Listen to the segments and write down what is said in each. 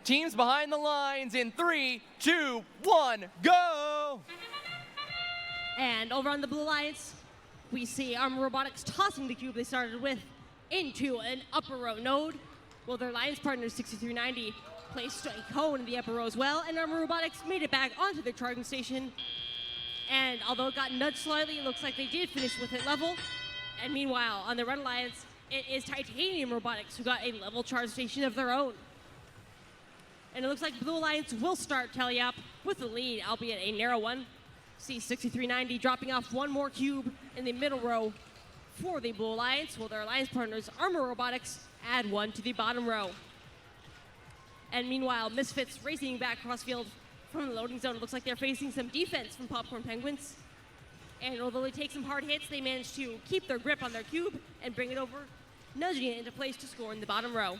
Teams behind the lines in 3, 2, 1, go! And over on the Blue Alliance, we see Robotics tossing the cube they started with into an upper row node. Well, their alliance partner 6390 placed a cone in the upper row as well, and Robotics made it back onto their charging station. And although it got nudged slightly, it looks like they did finish with it level. And meanwhile, on the Red Alliance, it is Titanium Robotics who got a level charge station of their own. And it looks like Blue Alliance will start tally up with the lead, albeit a narrow one. See 6390 dropping off one more cube in the middle row for the Blue Alliance, while their alliance partners, Armor Robotics, add one to the bottom row. And meanwhile, Misfits racing back cross field from the loading zone. It looks like they're facing some defense from Popcorn Penguins. And although they take some hard hits, they manage to keep their grip on their cube and bring it over, nudging it into place to score in the bottom row.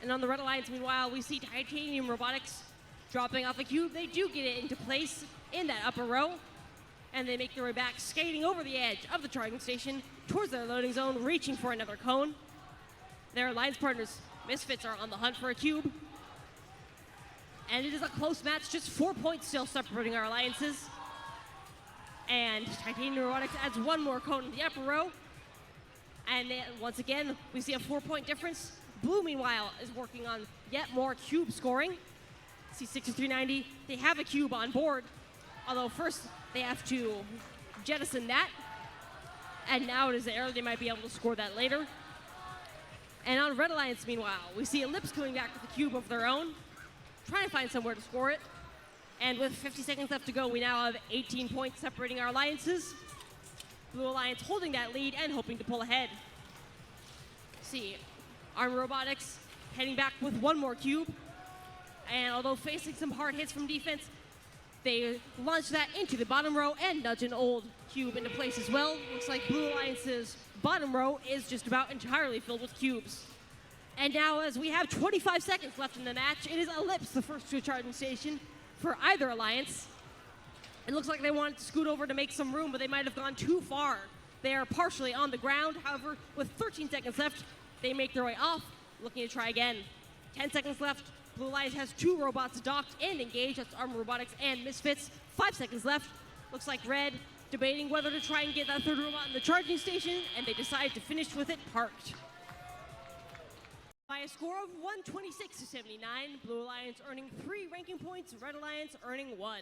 And on the Red Alliance, meanwhile, we see Titanium Robotics dropping off a cube. They do get it into place in that upper row, and they make their way back, skating over the edge of the charging station towards their loading zone, reaching for another cone. Their alliance partners, Misfits, are on the hunt for a cube. And it is a close match, just 4 points still separating our alliances. And Titanium Robotics adds one more cone in the upper row. And then, once again, we see a 4-point difference. Blue, meanwhile, is working on yet more cube scoring. See 6390, they have a cube on board, although first they have to jettison that. And now it is the error, they might be able to score that later. And on Red Alliance, meanwhile, we see Ellipse coming back with a cube of their own, trying to find somewhere to score it. And with 50 seconds left to go, we now have 18 points separating our alliances. Blue Alliance holding that lead and hoping to pull ahead. See, Armor Robotics heading back with one more cube. And although facing some hard hits from defense, they launch that into the bottom row and nudge an old cube into place as well. Looks like Blue Alliance's bottom row is just about entirely filled with cubes. And now, as we have 25 seconds left in the match, it is Ellipse, the first to a charging station for either alliance. It looks like they wanted to scoot over to make some room, but they might have gone too far. They are partially on the ground. However, with 13 seconds left, they make their way off, looking to try again. 10 seconds left. Blue Alliance has two robots docked and engaged. That's Armor Robotics and Misfits. 5 seconds left. Looks like Red debating whether to try and get that third robot in the charging station, and they decide to finish with it parked. By a score of 126 to 79, Blue Alliance earning 3 ranking points, Red Alliance earning 1.